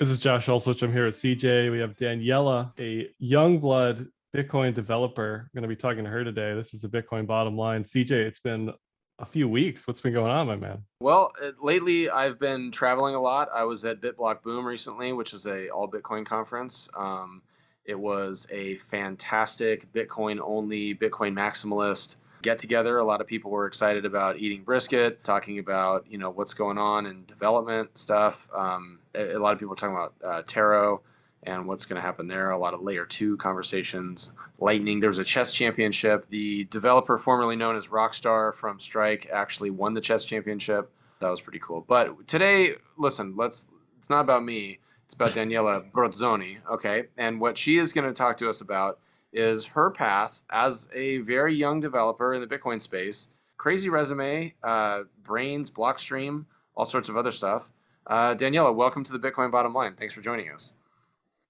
This is Josh Olszewicz. I'm here at CJ. We have Daniela, a young blood Bitcoin developer. I'm going to be talking to her today. This is the Bitcoin bottom line. CJ, it's been a few weeks. What's been going on, my man? Well, lately I've been traveling a lot. I was at BitBlock Boom recently, which is a all Bitcoin conference. It was a fantastic Bitcoin only, Bitcoin maximalist get together. A lot of people were excited about eating brisket, talking about what's going on in development stuff. A lot of people were talking about Taro and what's going to happen there. A lot of layer two conversations. Lightning. There was a chess championship. The developer formerly known as Rockstar from Strike actually won the chess championship. That was pretty cool. But today, listen, it's not about me. It's about Daniela Brozzoni, okay? And what she is going to talk to us about is her path as a very young developer in the Bitcoin space. Crazy resume, brains, Blockstream, all sorts of other stuff. Daniela, welcome to the Bitcoin Bottom Line. Thanks for joining us.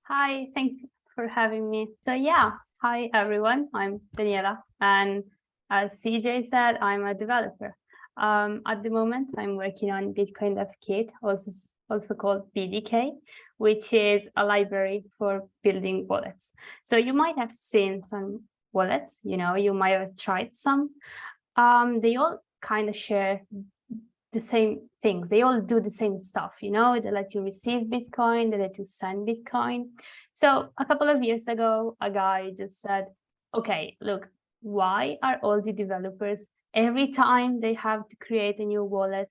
Hi, thanks for having me. So yeah, hi everyone, I'm Daniela, and as CJ said, I'm a developer. At the moment, I'm working on Bitcoin Dev Kit, also called BDK, which is a library for building wallets. So you might have seen some wallets, you might have tried some. They all kind of share the same things. They all do the same stuff, they let you receive Bitcoin, they let you send Bitcoin. So a couple of years ago, a guy just said, okay, look, why are all the developers, every time they have to create a new wallet,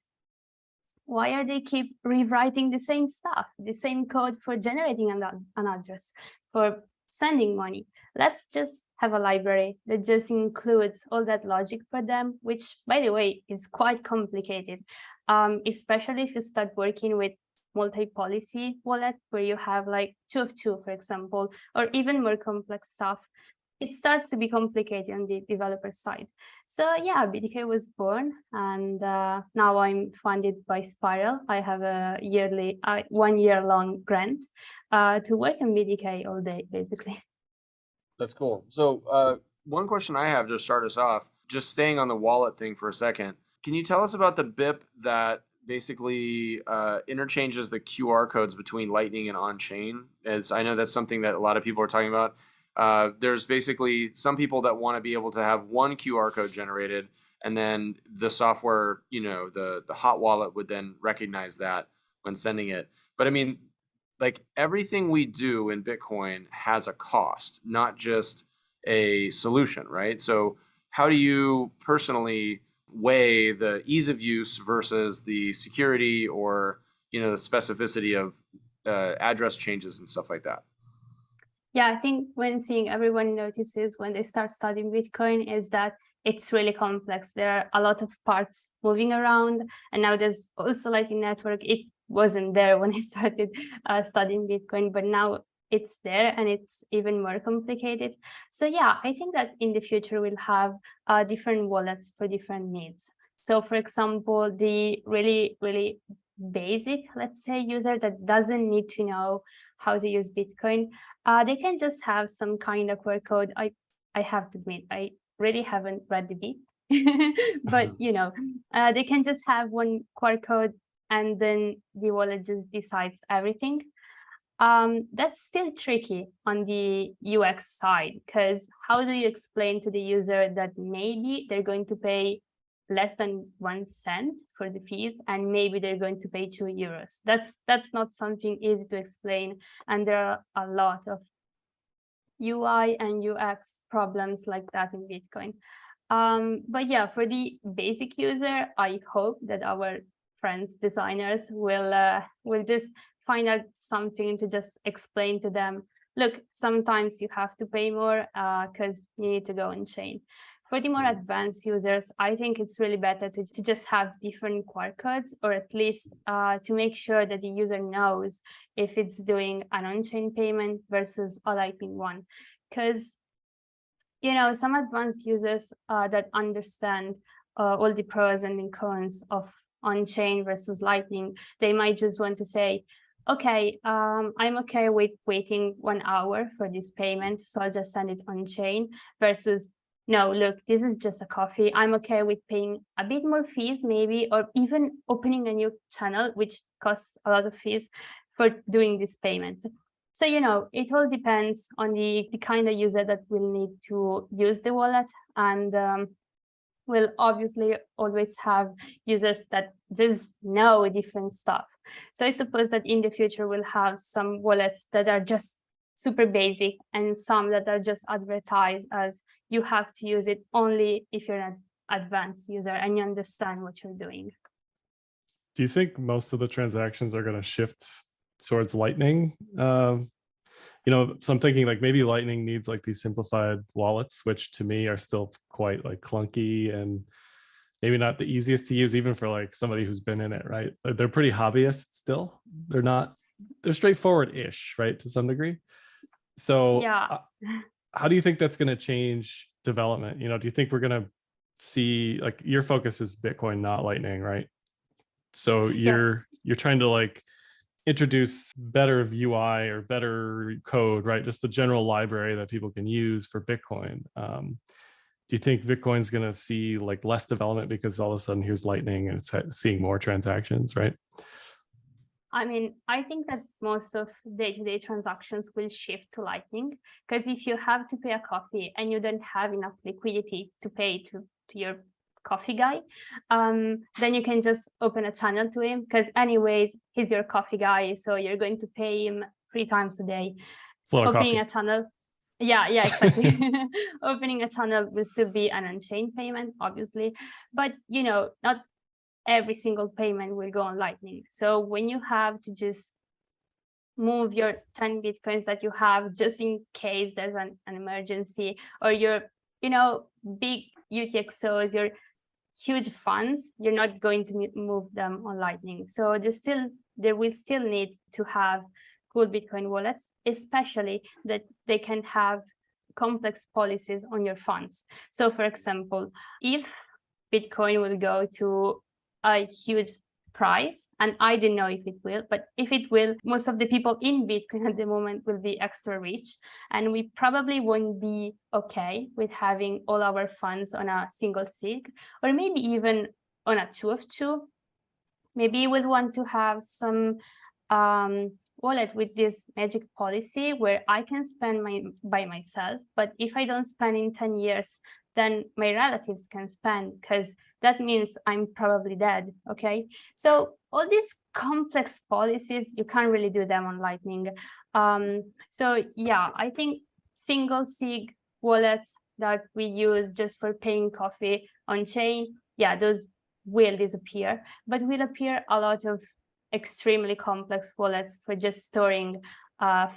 why are they keep rewriting the same stuff, the same code for generating an address, for sending money? Let's just have a library that just includes all that logic for them, which, by the way, is quite complicated, especially if you start working with multi-policy wallet where you have like 2 of 2, for example, or even more complex stuff. It starts to be complicated on the developer side. So yeah, BDK was born, and now I'm funded by Spiral. I have a yearly, 1 year long grant to work on BDK all day, basically. That's cool. So one question I have to start us off, just staying on the wallet thing for a second, can you tell us about the BIP that basically interchanges the QR codes between Lightning and on-chain? As I know that's something that a lot of people are talking about. There's basically some people that want to be able to have one QR code generated, and then the software, the hot wallet would then recognize that when sending it. But I mean, like everything we do in Bitcoin has a cost, not just a solution, right? So how do you personally weigh the ease of use versus the security or, the specificity of address changes and stuff like that? Yeah, I think one thing everyone notices when they start studying Bitcoin is that it's really complex. There are a lot of parts moving around, and now there's also Lightning Network. It wasn't there when I started studying Bitcoin, but now it's there and it's even more complicated. So yeah, I think that in the future we'll have different wallets for different needs. So for example, the really, really basic, let's say, user that doesn't need to know how to use Bitcoin, they can just have some kind of QR code. I have to admit, I really haven't read the BIP, but they can just have one QR code and then the wallet just decides everything. That's still tricky on the UX side, because how do you explain to the user that maybe they're going to pay less than 1 cent for the fees and maybe they're going to pay €2? That's not something easy to explain, and there are a lot of UI and UX problems like that in Bitcoin. But yeah, for the basic user, I hope that our friends designers will just find out something to just explain to them. Look, sometimes you have to pay more because you need to go on chain. For the more advanced users, I think it's really better to just have different QR codes, or at least to make sure that the user knows if it's doing an on-chain payment versus a Lightning one. Because, some advanced users that understand all the pros and the cons of on-chain versus Lightning, they might just want to say, okay, I'm okay with waiting 1 hour for this payment, so I'll just send it on-chain, versus, no, look, this is just a coffee. I'm okay with paying a bit more fees maybe, or even opening a new channel, which costs a lot of fees for doing this payment. So, it all depends on the kind of user that will need to use the wallet. And we'll obviously always have users that just know different stuff. So I suppose that in the future, we'll have some wallets that are just super basic and some that are just advertised as you have to use it only if you're an advanced user and you understand what you're doing. Do you think most of the transactions are going to shift towards Lightning? So I'm thinking like maybe Lightning needs like these simplified wallets, which to me are still quite like clunky and maybe not the easiest to use, even for like somebody who's been in it, right? They're pretty hobbyist still. They're straightforward-ish, right, to some degree. So yeah. How do you think that's going to change development? Do you think we're going to see, like, your focus is Bitcoin, not Lightning, right? So you're trying to like introduce better UI or better code, right? Just a general library that people can use for Bitcoin. Do you think Bitcoin's going to see like less development because all of a sudden here's Lightning and it's seeing more transactions, right? I mean, I think that most of day-to-day transactions will shift to Lightning, because if you have to pay a coffee and you don't have enough liquidity to pay to your coffee guy, then you can just open a channel to him, because anyways, he's your coffee guy, so you're going to pay him 3 times a day. Opening a channel. Yeah, exactly. Opening a channel will still be an on-chain payment, obviously, but not every single payment will go on Lightning. So when you have to just move your 10 Bitcoins that you have just in case there's an emergency, or your, big UTXOs, your huge funds, you're not going to move them on Lightning. So there will still need to have cool Bitcoin wallets, especially that they can have complex policies on your funds. So for example, if Bitcoin will go to a huge price, and I don't know if it will, but if it will, most of the people in Bitcoin at the moment will be extra rich, and we probably won't be okay with having all our funds on a single sig, or maybe even on a 2 of 2. Maybe we'll want to have some wallet with this magic policy where I can spend by myself, but if I don't spend in 10 years, then my relatives can spend, because that means I'm probably dead, okay? So all these complex policies, you can't really do them on Lightning. So yeah, I think single sig wallets that we use just for paying coffee on chain, yeah, those will disappear, but will appear a lot of extremely complex wallets for just storing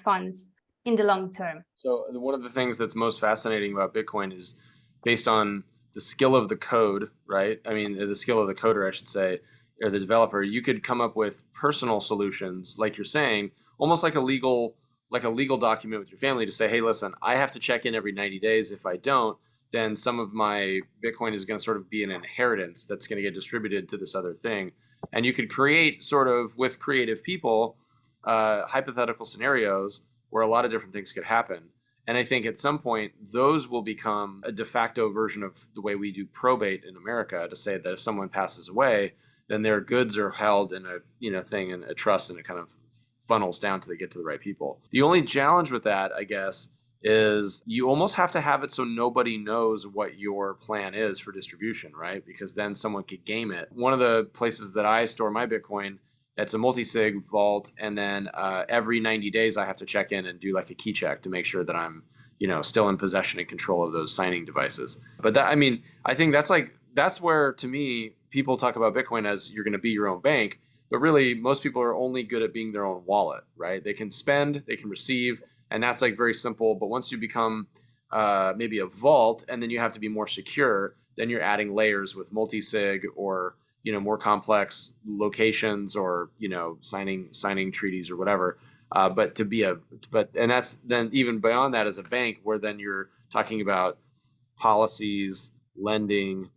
funds in the long term. So one of the things that's most fascinating about Bitcoin is based on the skill of the code, right? I mean, the skill of the coder, I should say, or the developer. You could come up with personal solutions, like you're saying, almost like a legal document with your family to say, hey, listen, I have to check in every 90 days. If I don't, then some of my Bitcoin is going to sort of be an inheritance that's going to get distributed to this other thing. And you could create, sort of with creative people, hypothetical scenarios where a lot of different things could happen. And I think at some point, those will become a de facto version of the way we do probate in America, to say that if someone passes away, then their goods are held in a thing, in a trust, and it kind of funnels down till they get to the right people. The only challenge with that, I guess, is you almost have to have it so nobody knows what your plan is for distribution, right? Because then someone could game it. One of the places that I store my Bitcoin, it's a multi-sig vault, and then every 90 days I have to check in and do like a key check to make sure that I'm, still in possession and control of those signing devices. But that, I mean, I think that's where, to me, people talk about Bitcoin as you're going to be your own bank, but really most people are only good at being their own wallet, right? They can spend, they can receive, and that's like very simple. But once you become maybe a vault, and then you have to be more secure, then you're adding layers with multi-sig, or more complex locations, or signing treaties or whatever. And that's then even beyond that as a bank, where then you're talking about policies, lending,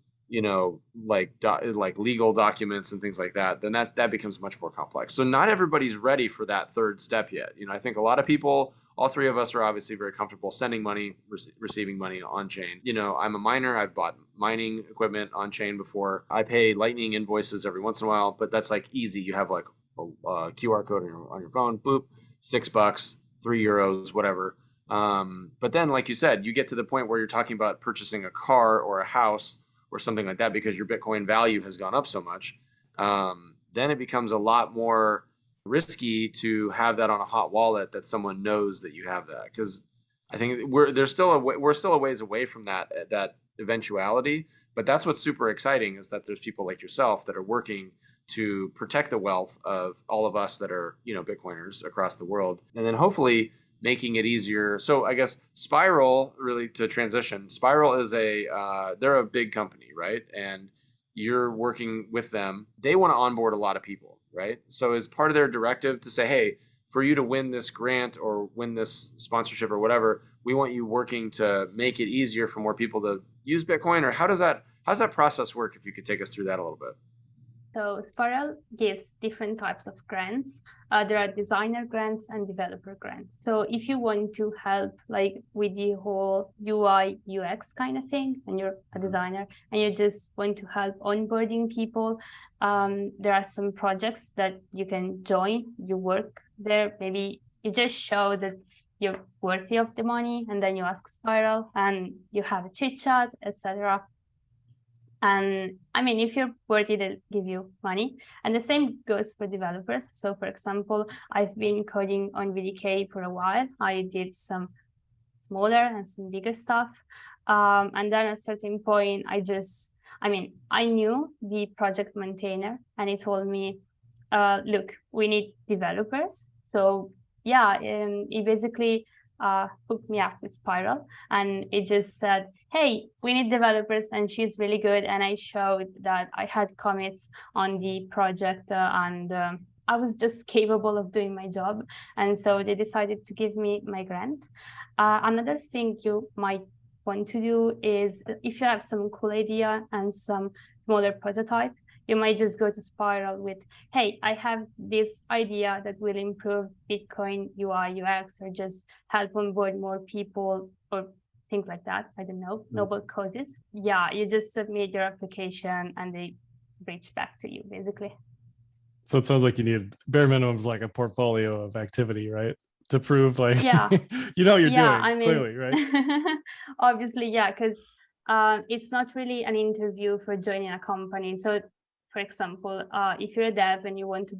like legal documents and things like that. Then that becomes much more complex. So not everybody's ready for that third step yet. I think a lot of people, all three of us, are obviously very comfortable sending money, receiving money on chain. I'm a miner. I've bought mining equipment on chain before. I pay Lightning invoices every once in a while, but that's like easy. You have like QR code on your phone, boop, $6, €3, whatever. But then, like you said, you get to the point where you're talking about purchasing a car or a house or something like that because your Bitcoin value has gone up so much. Then it becomes a lot more risky to have that on a hot wallet that someone knows that you have that, because I think we're still a ways away from that eventuality. But that's what's super exciting, is that there's people like yourself that are working to protect the wealth of all of us that are, Bitcoiners across the world, and then hopefully making it easier. So I guess Spiral, really, to transition, Spiral is they're a big company, right? And you're working with them. They want to onboard a lot of people, right? So is part of their directive to say, hey, for you to win this grant or win this sponsorship or whatever, we want you working to make it easier for more people to use Bitcoin? Or how does that process work? If you could take us through that a little bit. So Spiral gives different types of grants. There are designer grants and developer grants. So if you want to help like with the whole UI UX kind of thing, and you're a designer and you just want to help onboarding people, there are some projects that you can join. You work there. Maybe you just show that you're worthy of the money, and then you ask Spiral and you have a chit chat, etc. And I mean, if you're worthy, they'll give you money. And the same goes for developers. So for example, I've been coding on VDK for a while. I did some smaller and some bigger stuff. And then at a certain point, I knew the project maintainer, and he told me, look, we need developers. So yeah, he basically hooked me up with Spiral, and it just said, hey, we need developers, and she's really good. And I showed that I had commits on the project, and I was just capable of doing my job. And so they decided to give me my grant. Another thing you might want to do is, if you have some cool idea and some smaller prototype, you might just go to Spiral with, hey, I have this idea that will improve Bitcoin UI UX, or just help onboard more people, or things like that. I don't know, noble causes. Yeah, you just submit your application and they reach back to you, basically. So it sounds like you need bare minimums, like a portfolio of activity, right? To prove like, yeah, you know what you're doing, I mean, clearly, right? Obviously, yeah, because it's not really an interview for joining a company. So for example, if you're a dev and you want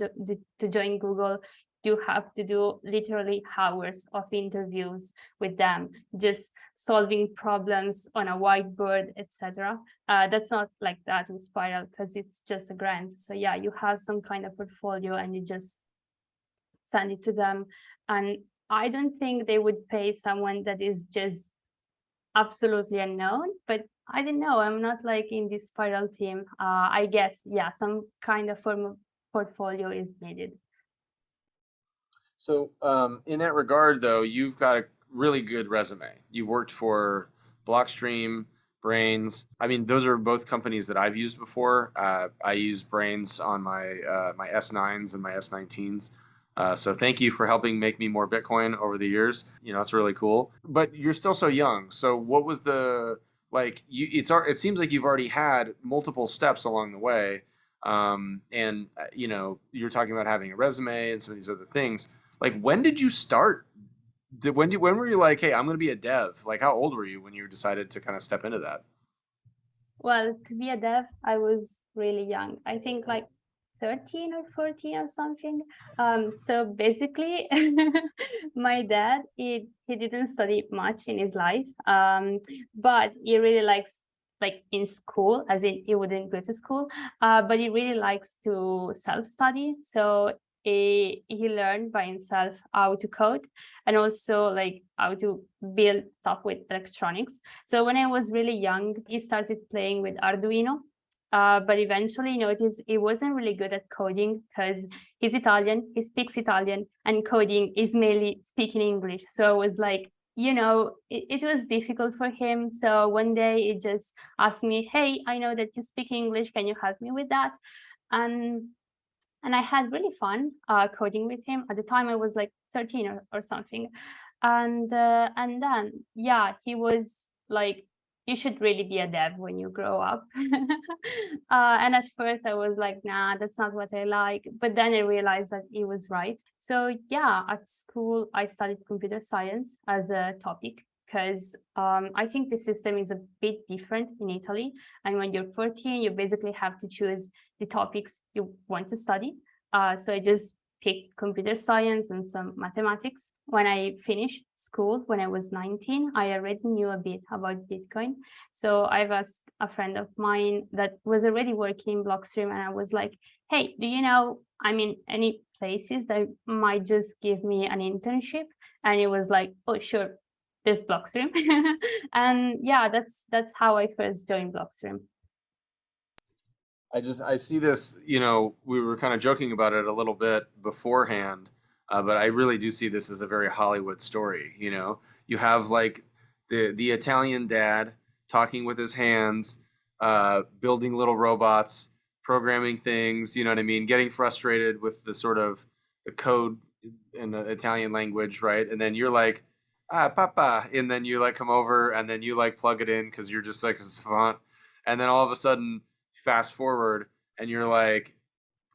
to join Google, you have to do literally hours of interviews with them, just solving problems on a whiteboard, etc. That's not like that with Spiral, because it's just a grant. So yeah, you have some kind of portfolio and you just send it to them. And I don't think they would pay someone that is just absolutely unknown, but I don't know. I'm not like in this Spiral team. I guess, yeah, some kind of form of portfolio is needed. So in that regard, though, you've got a really good resume. You've worked for Blockstream, Brains. I mean, those are both companies that I've used before. I use Brains on my my S9s and my S19s. So thank you for helping make me more Bitcoin over the years. It's really cool. But you're still so young. So what was the like? It seems like you've already had multiple steps along the way. And you're talking about having a resume and some of these other things. Like, when did you start? When were you like, hey, I'm going to be a dev? Like, how old were you when you decided to kind of step into that? Well, to be a dev, I was really young. I think like 13 or 14 or something. So basically, my dad, he didn't study much in his life, but he really likes, like in school, as in he wouldn't go to school, but he really likes to self-study. So he learned by himself how to code, and also like how to build stuff with electronics. So when I was really young, he started playing with Arduino. But eventually noticed he wasn't really good at coding, because he's Italian, he speaks Italian, and coding is mainly speaking English. So it was like, it was difficult for him. So one day he just asked me, hey, I know that you speak English, can you help me with that? And I had really fun coding with him. At the time I was like 13 or something. And then, yeah, he was like you should really be a dev when you grow up. And at first I was like, nah, that's not what I like. But then I realized that he was right. So yeah, at school, I studied computer science as a topic because I think the system is a bit different in Italy. And when you're 14, you basically have to choose the topics you want to study. So I just picked computer science and some mathematics. When I finished school, when I was 19, I already knew a bit about Bitcoin. So I've asked a friend of mine that was already working in Blockstream, and I was like, hey, do you know, any places that might just give me an internship? And he was like, oh, sure, there's Blockstream. And yeah, that's how I first joined Blockstream. I see this, you know, we were kind of joking about it a little bit beforehand, but I really do see this as a very Hollywood story. You know, you have like the Italian dad talking with his hands, building little robots, programming things, you know what I mean, getting frustrated with the sort of the code in the Italian language, right? And then you're like, ah, papa, and then you like come over and then you like plug it in because you're just like a savant, and then all of a sudden fast forward and you're like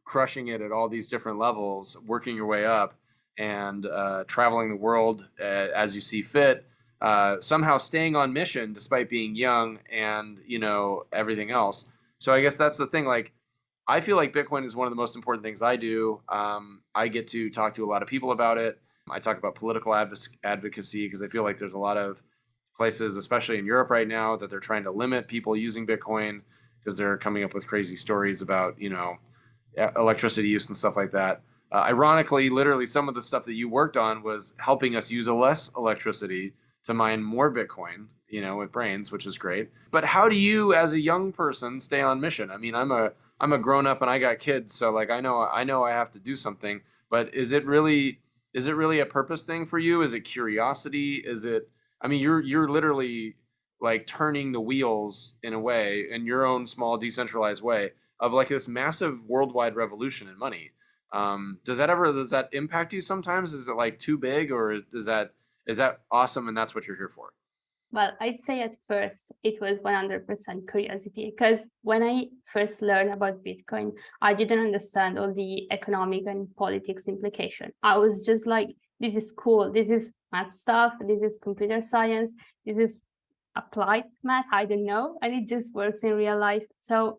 crushing it at all these different levels, working your way up and traveling the world as you see fit, somehow staying on mission despite being young and, you know, everything else. So I guess that's the thing. Like, I feel like Bitcoin is one of the most important things I do. I get to talk to a lot of people about it. I talk about political advocacy because I feel like there's a lot of places, especially in Europe right now, that they're trying to limit people using Bitcoin because they're coming up with crazy stories about, you know, electricity use and stuff like that. Ironically, literally, some of the stuff that you worked on was helping us use less electricity to mine more Bitcoin, you know, with brains, which is great. But how do you, as a young person, stay on mission? I mean, I'm a grown up and I got kids, so like I know I have to do something. But is it really a purpose thing for you? Is it curiosity? Is it? I mean, you're literally like turning the wheels in a way in your own small decentralized way of like this massive worldwide revolution in money. Does that impact you sometimes? Is it like too big, or is that awesome and that's what you're here for? Well, I'd say at first it was 100% curiosity because when I first learned about Bitcoin, I didn't understand all the economic and politics implication. I was just like, this is cool. This is math stuff. This is computer science. This is applied math. I don't know. And it just works in real life. So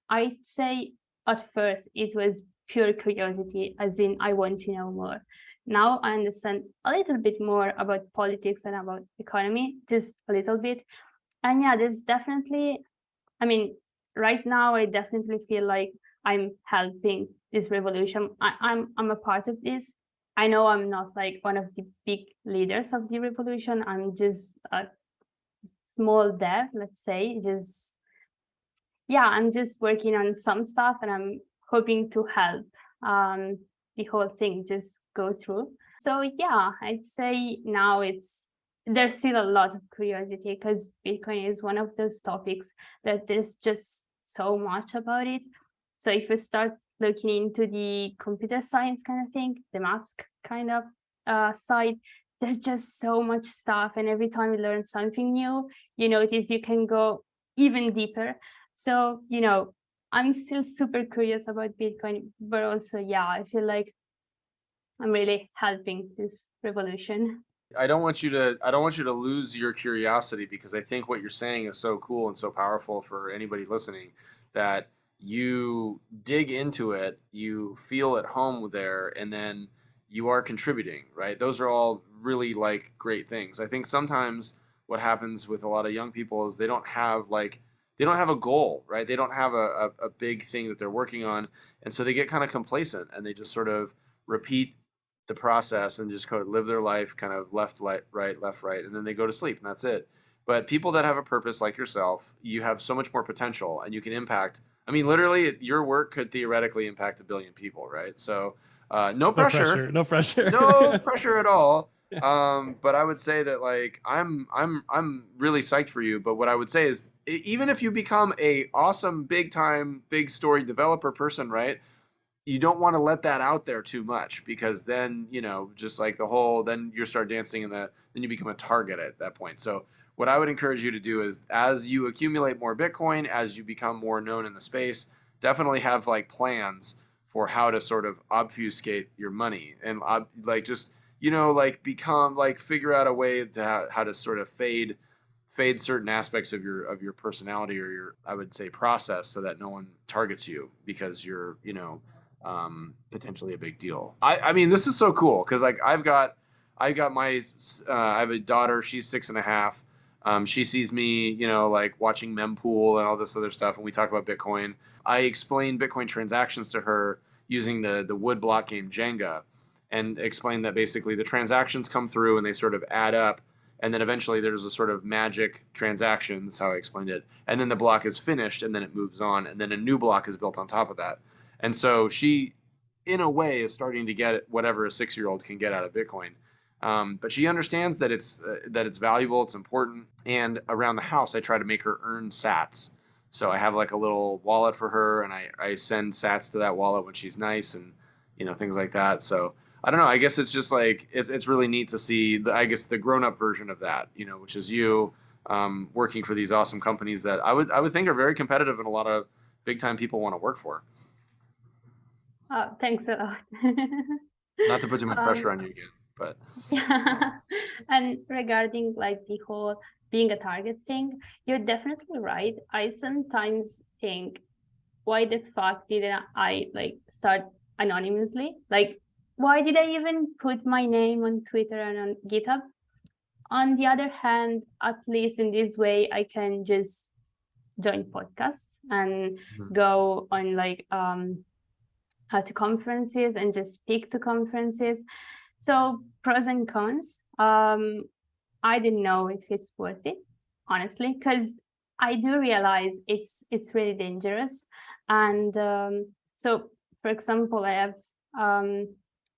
I'd say at first it was pure curiosity, as in I want to know more. Now I understand a little bit more about politics and about economy, just a little bit. And yeah, there's definitely, right now I definitely feel like I'm helping this revolution. I'm a part of this. I know I'm not like one of the big leaders of the revolution. I'm just a small dev, let's say, I'm just working on some stuff and I'm hoping to help the whole thing just go through. So yeah, I'd say now there's still a lot of curiosity because Bitcoin is one of those topics that there's just so much about it. So if you start looking into the computer science kind of thing, the maths kind of side, there's just so much stuff. And every time you learn something new, you notice you can go even deeper. So, I'm still super curious about Bitcoin, but also, yeah, I feel like I'm really helping this revolution. I don't want you to lose your curiosity because I think what you're saying is so cool and so powerful for anybody listening that you dig into it, you feel at home there, and then you are contributing, right? Those are all really like great things. I think sometimes what happens with a lot of young people is they don't have a goal, right? They don't have a big thing that they're working on. And so they get kind of complacent and they just sort of repeat the process and just kind of live their life kind of left, right, left, right. And then they go to sleep and that's it. But people that have a purpose like yourself, you have so much more potential and you can impact. I mean, literally, your work could theoretically impact 1 billion people, right? So no pressure. No pressure. No pressure at all. But I would say that like I'm really psyched for you. But what I would say is even if you become a awesome big time big story developer person, right? You don't want to let that out there too much because then, you know, just like then you start dancing then you become a target at that point. So what I would encourage you to do is, as you accumulate more Bitcoin, as you become more known in the space, definitely have like plans for how to sort of obfuscate your money and like just, you know, like become like figure out a way to how to sort of fade certain aspects of your personality or your, I would say, process, so that no one targets you because you're, you know, potentially a big deal. I mean, this is so cool because like I got my I have a daughter. She's 6.5. She sees me, you know, like watching mempool and all this other stuff, and we talk about Bitcoin. I explain Bitcoin transactions to her using the wood block game Jenga, and explain that basically the transactions come through and they sort of add up, and then eventually there's a sort of magic transaction. That's how I explained it. And then the block is finished, and then it moves on, and then a new block is built on top of that. And so she, in a way, is starting to get whatever a 6-year-old can get out of Bitcoin. But she understands that it's valuable, it's important. And around the house, I try to make her earn sats. So I have like a little wallet for her, and I send sats to that wallet when she's nice, and you know, things like that. So I don't know. I guess it's just like it's really neat to see I guess the grown up version of that, you know, which is you working for these awesome companies that I would think are very competitive and a lot of big time people want to work for. Oh, thanks a lot. Not to put too much pressure on you again, but yeah. And regarding like the whole being a target thing, you're definitely right. I sometimes think, why the fuck didn't I like start anonymously? Like, why did I even put my name on Twitter and on GitHub? On the other hand, at least in this way, I can just join podcasts and go on like to conferences and just speak to conferences. So pros and cons. I didn't know if it's worth it, honestly, because I do realize it's really dangerous. And so, for example, I have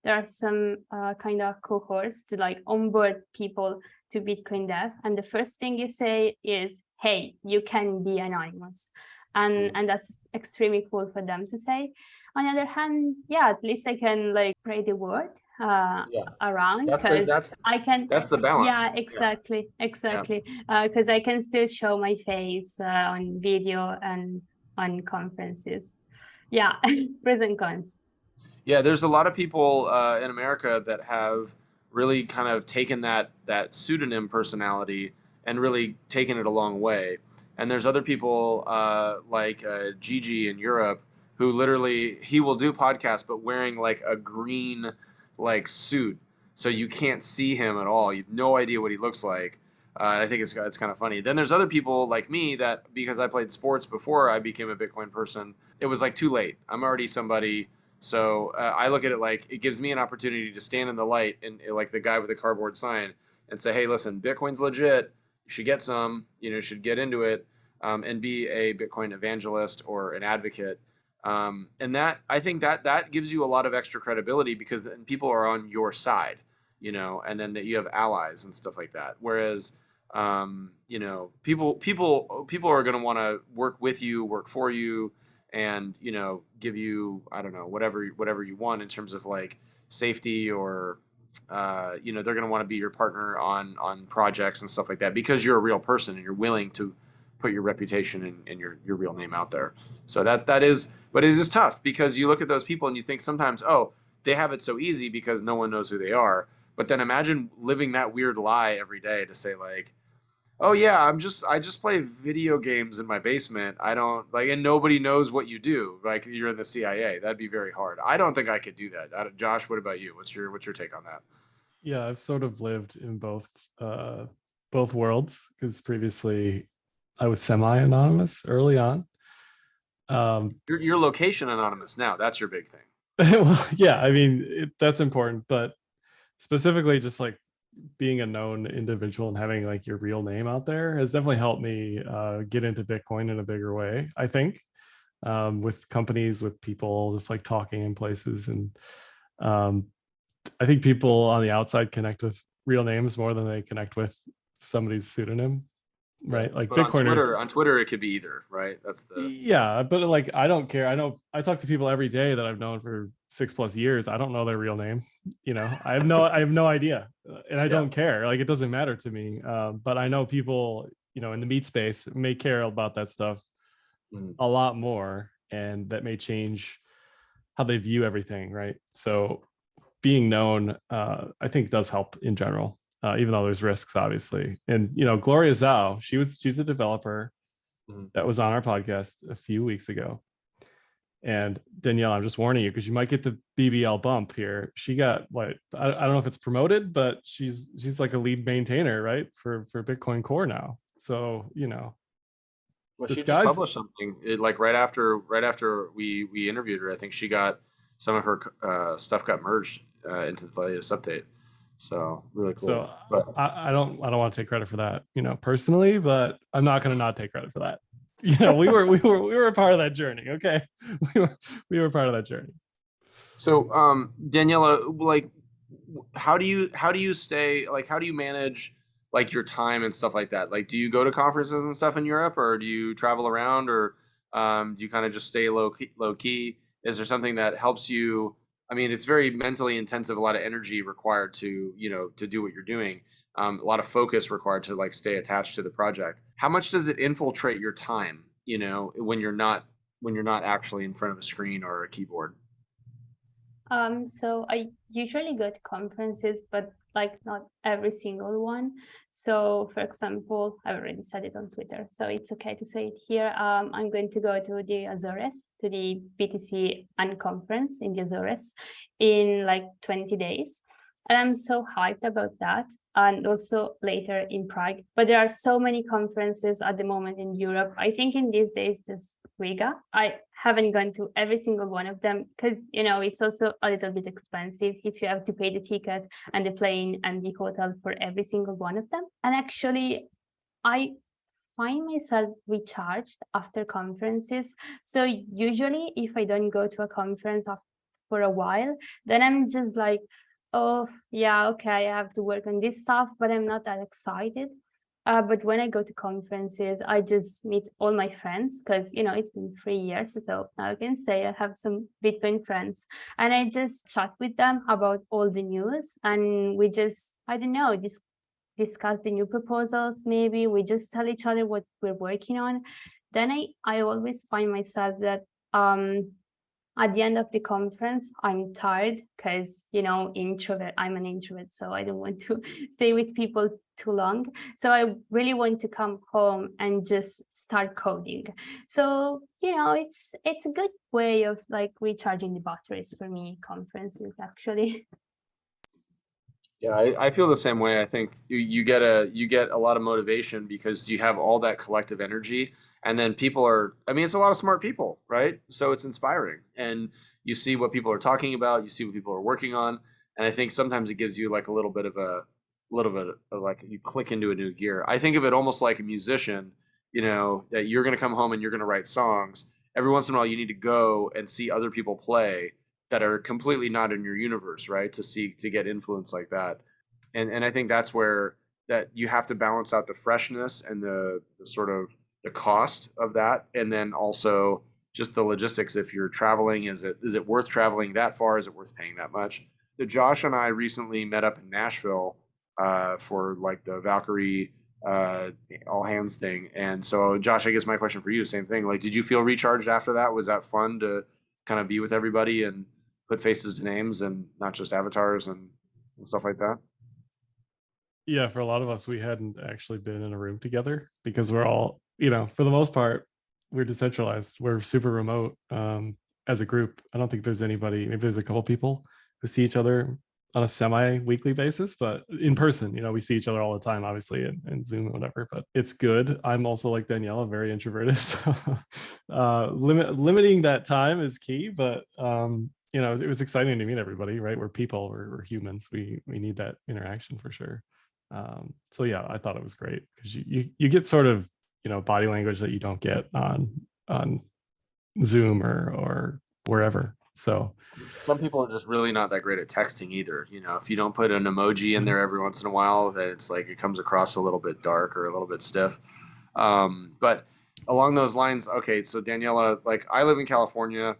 there are some kind of cohorts to like onboard people to Bitcoin Dev, and the first thing you say is, "Hey, you can be anonymous," and that's extremely cool for them to say. On the other hand, yeah, at least I can like spread the word around, because I can. That's the balance. Yeah, exactly. Because I can still show my face on video and on conferences. Yeah, pros and cons. Yeah, there's a lot of people in America that have really kind of taken that pseudonym personality and really taken it a long way. And there's other people like Gigi in Europe, who literally, he will do podcasts but wearing like a green like suit, so you can't see him at all. You have no idea what he looks like. And I think it's kind of funny. Then there's other people like me that, because I played sports before I became a Bitcoin person, it was like too late. I'm already somebody. So I look at it like it gives me an opportunity to stand in the light and like the guy with the cardboard sign and say, hey, listen, Bitcoin's legit. You should get some, you know, should get into it, and be a Bitcoin evangelist or an advocate. And that, I think that gives you a lot of extra credibility, because then people are on your side, you know, and then that you have allies and stuff like that. Whereas, you know, people are going to want to work with you, work for you, and, you know, give you, I don't know, whatever you want in terms of like safety, or you know, they're going to want to be your partner on projects and stuff like that, because you're a real person and you're willing to put your reputation and your real name out there. So that is, but it is tough, because you look at those people and you think sometimes, oh, they have it so easy because no one knows who they are. But then imagine living that weird lie every day to say like, oh yeah, I just play video games in my basement. I don't like, and nobody knows what you do. Like you're in the CIA. That'd be very hard. I don't think I could do that. Josh, what about you? What's your take on that? Yeah, I've sort of lived in both worlds, because previously I was semi-anonymous early on. Your location anonymous now. That's your big thing. Well, yeah, I mean, that's important, but specifically just like being a known individual and having like your real name out there has definitely helped me get into Bitcoin in a bigger way, I think, with companies, with people, just like talking in places. And I think people on the outside connect with real names more than they connect with somebody's pseudonym. right? Like But Bitcoiners. on Twitter, it could be either, right? That's the Yeah, but like I don't care. I know I talk to people every day that I've known for 6+ years. I don't know their real name. I have no idea, and I yeah. don't care. Like it doesn't matter to me. But I know people, in the meat space may care about that stuff a lot more, and that may change how they view everything, right? So being known, I think does help in general, even though there's risks, obviously. And Gloria Zhao, she's a developer that was on our podcast a few weeks ago. And Danielle, I'm just warning you because you might get the BBL bump here. She got what I don't know if it's promoted, but she's like a lead maintainer, right, for Bitcoin Core now. So Well, this she just guy's published something like right after we interviewed her. I think she got some of her stuff got merged into the latest update. So really cool. so But I don't want to take credit for that, personally, but I'm not going to not take credit for that. We were a part of that journey. Okay, we were part of that journey. so Daniela, like, how do you stay, like, how do you manage like your time and stuff like that? Like, do you go to conferences and stuff in Europe, or do you travel around, or do you kind of just stay low key? Is there something that helps you? I mean, it's very mentally intensive, a lot of energy required to, to do what you're doing. A lot of focus required to like stay attached to the project. How much does it infiltrate your time, when you're not actually in front of a screen or a keyboard? So I usually go to conferences, but like not every single one. So for example, I've already said it on Twitter, so it's okay to say it here. I'm going to go to the Azores, to the BTC unconference in the Azores in like 20 days. And I'm so hyped about that. And also later in Prague. But there are so many conferences at the moment in Europe. I think in these days, there's Riga. I haven't gone to every single one of them because, it's also a little bit expensive if you have to pay the ticket and the plane and the hotel for every single one of them. And actually, I find myself recharged after conferences. So usually if I don't go to a conference for a while, then I'm just like, oh, yeah, okay, I have to work on this stuff, but I'm not that excited. But when I go to conferences, I just meet all my friends because, it's been 3 years. So I can say I have some Bitcoin friends and I just chat with them about all the news. And we just, I don't know, discuss the new proposals. Maybe we just tell each other what we're working on. Then I always find myself that at the end of the conference, I'm tired because, introvert, I'm an introvert, so I don't want to stay with people too long. So I really want to come home and just start coding. So, it's a good way of like recharging the batteries for me, conferences actually. Yeah, I feel the same way. I think you get a lot of motivation because you have all that collective energy, and then people are. I mean, it's a lot of smart people, right? So it's inspiring, and you see what people are talking about, you see what people are working on, and I think sometimes it gives you like a little bit of like you click into a new gear. I think of it almost like a musician, that you're going to come home and you're going to write songs. Every once in a while, you need to go and see other people play that are completely not in your universe, right? To get influence like that. And I think that's where that you have to balance out the freshness and the sort of the cost of that. And then also just the logistics. If you're traveling, is it worth traveling that far? Is it worth paying that much? So Josh and I recently met up in Nashville for like the Valkyrie all hands thing. And so Josh, I guess my question for you, same thing. Like, did you feel recharged after that? Was that fun to kind of be with everybody and put faces to names and not just avatars and stuff like that? Yeah, for a lot of us, we hadn't actually been in a room together because we're all, for the most part, we're decentralized. We're super remote as a group. I don't think there's anybody, maybe there's a couple people who see each other on a semi-weekly basis, but in person, we see each other all the time, obviously, and Zoom and whatever, but it's good. I'm also like Daniela, very introverted. So limiting that time is key, but it was exciting to meet everybody, right? We're people, we're humans. We need that interaction for sure. So yeah, I thought it was great because you get sort of body language that you don't get on Zoom or wherever. So some people are just really not that great at texting either. If you don't put an emoji in there every once in a while, then it's like it comes across a little bit dark or a little bit stiff. But along those lines, okay, so Daniela, like I live in California.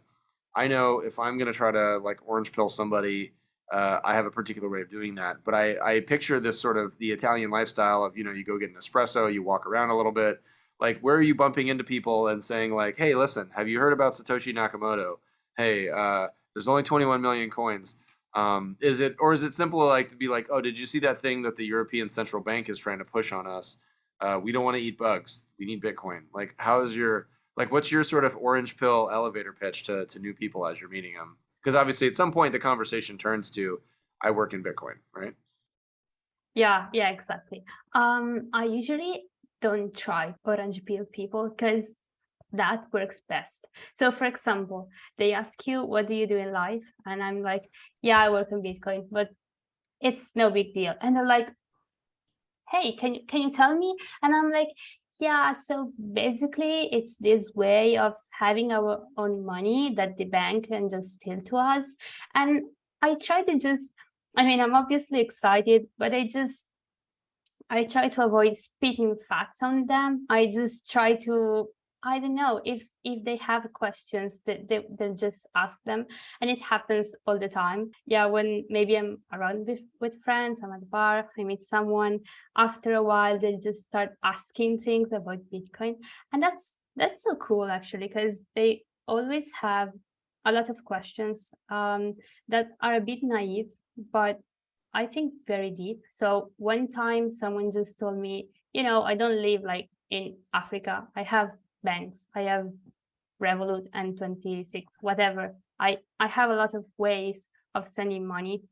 I know if I'm going to try to like orange pill somebody, I have a particular way of doing that. But I picture this sort of the Italian lifestyle of, you go get an espresso, you walk around a little bit. Like, where are you bumping into people and saying like, hey, listen, have you heard about Satoshi Nakamoto? Hey, there's only 21 million coins. Is it simple like to be like, oh, did you see that thing that the European Central Bank is trying to push on us? We don't want to eat bugs. We need Bitcoin. Like, what's your sort of orange pill elevator pitch to new people as you're meeting them? Because obviously at some point the conversation turns to, I work in Bitcoin, right? Yeah, exactly. I usually don't try orange pill people because that works best. So for example, they ask you, what do you do in life? And I'm like, yeah, I work in Bitcoin, but it's no big deal. And they're like, hey, can you tell me? And I'm like, yeah, so basically it's this way of having our own money that the bank can just steal to us. And I try to just, I mean, I'm obviously excited, but I try to avoid spitting facts on them. I just try to, I don't know, if they have questions, that they'll just ask them. And it happens all the time. Yeah, when maybe I'm around with friends, I'm at the bar, I meet someone, after a while, they'll just start asking things about Bitcoin. And that's so cool actually, because they always have a lot of questions that are a bit naive, but I think very deep. So one time someone just told me, I don't live like in Africa. I have banks. I have Revolut and 26, whatever. I have a lot of ways of sending money.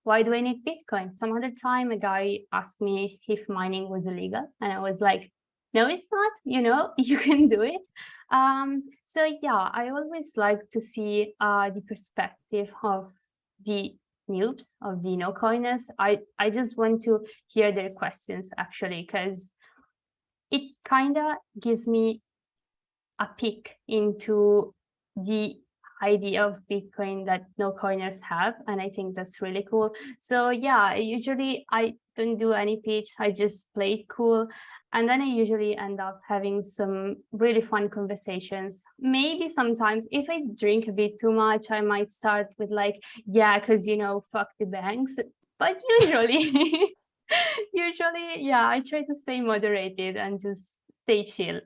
Why do I need Bitcoin? Some other time a guy asked me if mining was illegal. And I was like, no, it's not, you can do it. So yeah, I always like to see the perspective of the noobs, of the no coiners. I just want to hear their questions actually, because it kind of gives me a peek into the idea of Bitcoin that no coiners have, and I think that's really cool. So yeah, usually I don't do any pitch, I just play it cool, and then I usually end up having some really fun conversations. Maybe sometimes if I drink a bit too much, I might start with like, yeah, because fuck the banks. But usually yeah, I try to stay moderated and just stay chill.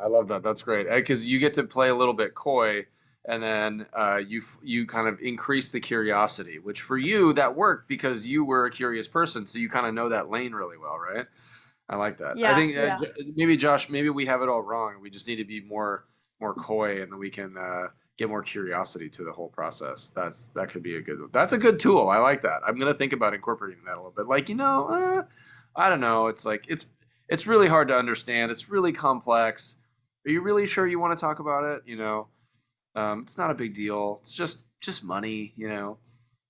I love that. That's great because you get to play a little bit coy, and then you kind of increase the curiosity, which for you that worked because you were a curious person, so you kind of know that lane really well, right? I like that. I think maybe Josh, maybe we have it all wrong. We just need to be more coy, and then we can get more curiosity to the whole process. That could be that's a good tool. I like that. I'm gonna think about incorporating that a little bit. Like I don't know. It's like it's really hard to understand. It's really complex. Are you really sure you want to talk about it? It's not a big deal. It's just money.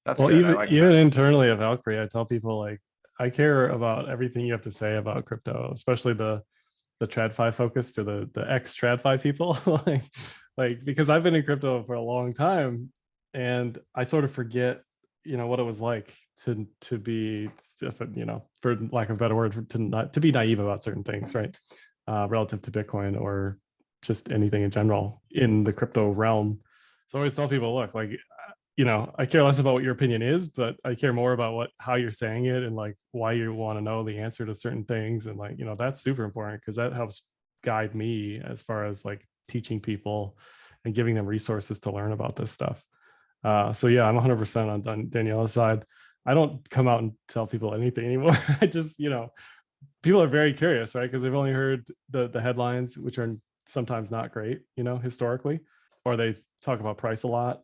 That's well, good. I like even that. internally at Valkyrie, I tell people like I care about everything you have to say about crypto, especially the TradFi focused or the ex TradFi people. like because I've been in crypto for a long time, and I sort of forget what it was like to be, for lack of a better word, to be naive about certain things, right? Relative to Bitcoin or just anything in general in the crypto realm. So I always tell people, look, like, I care less about what your opinion is, but I care more about how you're saying it and like why you want to know the answer to certain things. And like, that's super important because that helps guide me as far as like teaching people and giving them resources to learn about this stuff. So yeah, I'm 100% on Daniela's side. I don't come out and tell people anything anymore. I just, people are very curious, right? Because they've only heard the headlines, which are sometimes not great, historically, or they talk about price a lot.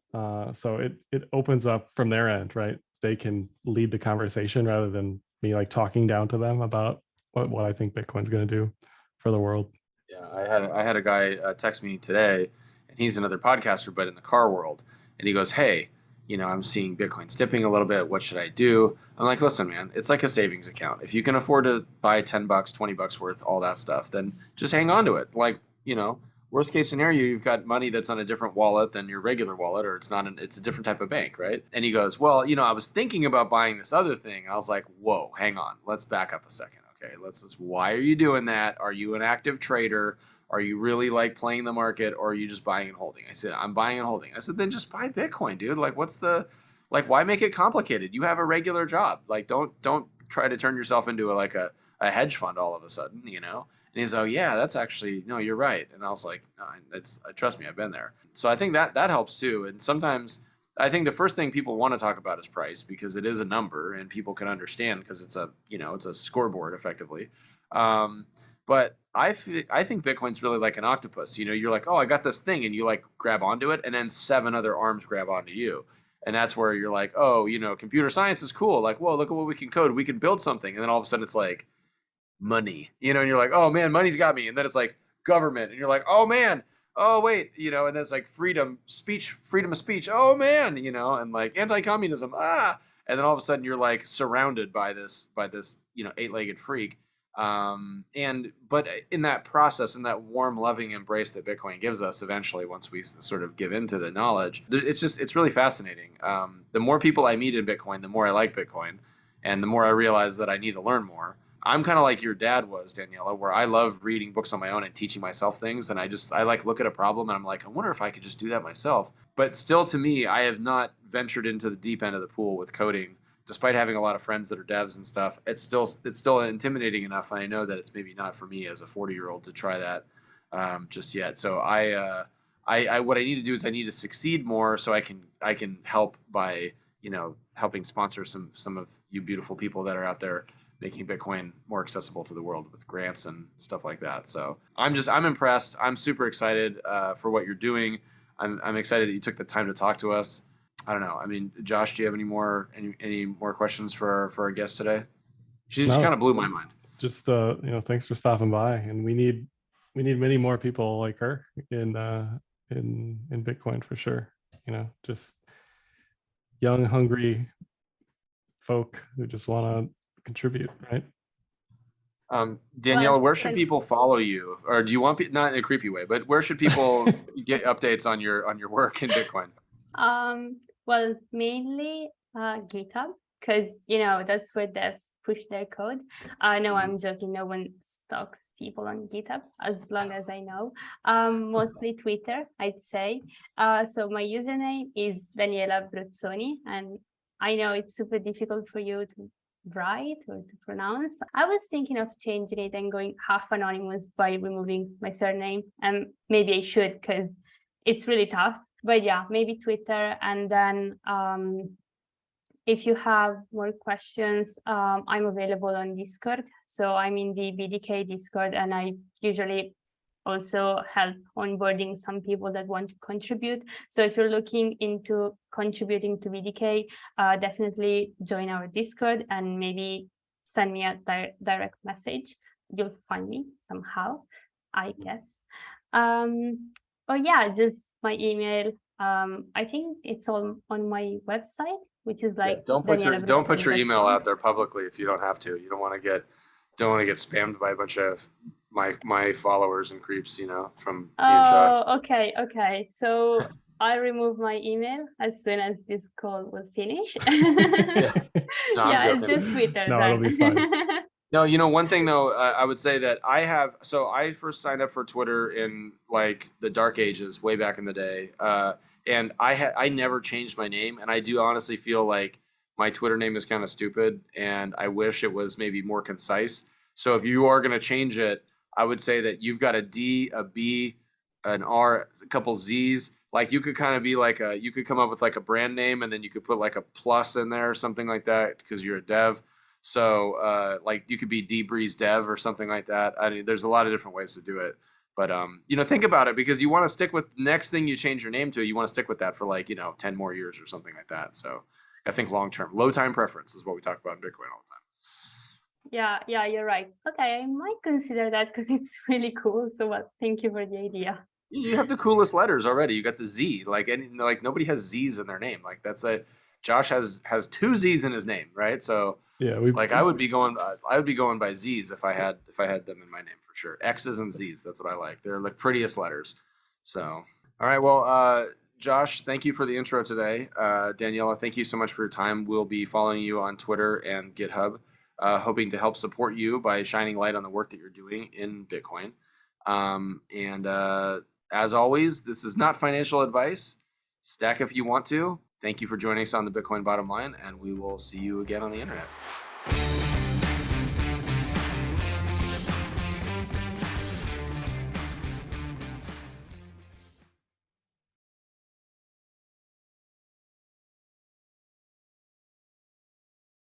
So it opens up from their end, right? They can lead the conversation rather than me like talking down to them about what I think Bitcoin's going to do for the world. Yeah, I had a guy text me today, and he's another podcaster, but in the car world, and he goes, "Hey, I'm seeing Bitcoin's dipping a little bit. What should I do?" I'm like, "Listen, man, it's like a savings account. If you can afford to buy $10, $20 worth, all that stuff, then just hang on to it. Like, worst case scenario, you've got money that's on a different wallet than your regular wallet, or it's a different type of bank, right?" And he goes, "Well, I was thinking about buying this other thing." And I was like, "Whoa, hang on, let's back up a second, okay, why are you doing that? Are you an active trader? Are you really like playing the market, or are you just buying and holding? I said, I'm buying and holding. I said, then just buy Bitcoin, dude. Like, why make it complicated? You have a regular job. Like, don't try to turn yourself into a hedge fund all of a sudden, you know? And he's, oh yeah, that's actually, no, you're right. And I was like, no, trust me, I've been there. So I think that helps too. And sometimes I think the first thing people want to talk about is price, because it is a number and people can understand, because it's a scoreboard effectively. But I think Bitcoin's really like an octopus. You know, you're like, oh, I got this thing, and you like grab onto it, and then 7 other arms grab onto you. And that's where you're like, oh, computer science is cool. Like, whoa, look at what we can code. We can build something. And then all of a sudden it's like money, and you're like, oh man, money's got me. And then it's like government, and you're like, oh man, oh wait, and then it's like freedom of speech. Oh man, and like anti-communism. And then all of a sudden you're like surrounded by this, 8-legged freak. But in that process, in that warm, loving embrace that Bitcoin gives us, eventually, once we sort of give into the knowledge, it's really fascinating. The more people I meet in Bitcoin, the more I like Bitcoin, and the more I realize that I need to learn more. I'm kind of like your dad was, Daniela, where I love reading books on my own and teaching myself things. And I like look at a problem and I'm like, I wonder if I could just do that myself. But still, to me, I have not ventured into the deep end of the pool with coding, despite having a lot of friends that are devs and stuff. It's still intimidating enough. And I know that it's maybe not for me as a 40-year-old to try that just yet. So what I need to do is I need to succeed more, so I can help by, helping sponsor some of you beautiful people that are out there making Bitcoin more accessible to the world with grants and stuff like that. So I'm impressed. I'm super excited for what you're doing. I'm excited that you took the time to talk to us. I don't know. I mean, Josh, do you have any more questions for our guest today? She just kind of blew my mind. Just thanks for stopping by, and we need many more people like her in Bitcoin for sure. Just young, hungry folk who just want to contribute, right? Daniela, where should people follow you, or do you want not in a creepy way, but where should people get updates on your work in Bitcoin? Well, mainly GitHub, because that's where devs push their code. No, I'm joking. No one stalks people on GitHub, as long as I know. Mostly Twitter, I'd say. So my username is Daniela Brozzoni, and I know it's super difficult for you to write or to pronounce. I was thinking of changing it and going half anonymous by removing my surname, and maybe I should, because it's really tough. But yeah, maybe Twitter. And then if you have more questions, I'm available on Discord. So I'm in the BDK Discord, and I usually also help onboarding some people that want to contribute. So if you're looking into contributing to BDK, definitely join our Discord and maybe send me a direct message. You'll find me somehow, I guess. Oh yeah, just my email. I think it's all on my website, which is like don't put your email out there publicly if you don't have to. You don't want to get spammed by a bunch of my followers and creeps, from Josh. Okay. So I'll remove my email as soon as this call will finish. It's just Twitter. No, it'll be fine. No, one thing though, I would say that I first signed up for Twitter in like the dark ages, way back in the day. And I never changed my name, and I do honestly feel like my Twitter name is kind of stupid, and I wish it was maybe more concise. So if you are going to change it, I would say that you've got a D, a B, an R, a couple Z's. Like you could kind of be like you could come up with like a brand name, and then you could put like a plus in there or something like that because you're a dev. So like you could be Dbreeze Dev or something like that. I mean, there's a lot of different ways to do it. But think about it, because you want to stick with the next thing you change your name to. You want to stick with that for like 10 more years or something like that. So I think long term, low time preference is what we talk about in Bitcoin all the time. Yeah, you're right. Okay, I might consider that because it's really cool. So thank you for the idea. You have the coolest letters already. You got the Z. Like nobody has Z's in their name. Like Josh has 2 Z's in his name, right? So yeah, I would be going by Z's if I had them in my name for sure. X's and Z's, that's what I like. They're the prettiest letters. So all right, well, Josh, thank you for the intro today. Daniela, thank you so much for your time. We'll be following you on Twitter and GitHub. hoping to help support you by shining light on the work that you're doing in Bitcoin. As always, this is not financial advice. Stack if you want to. Thank you for joining us on the Bitcoin Bottom Line, and we will see you again on the internet.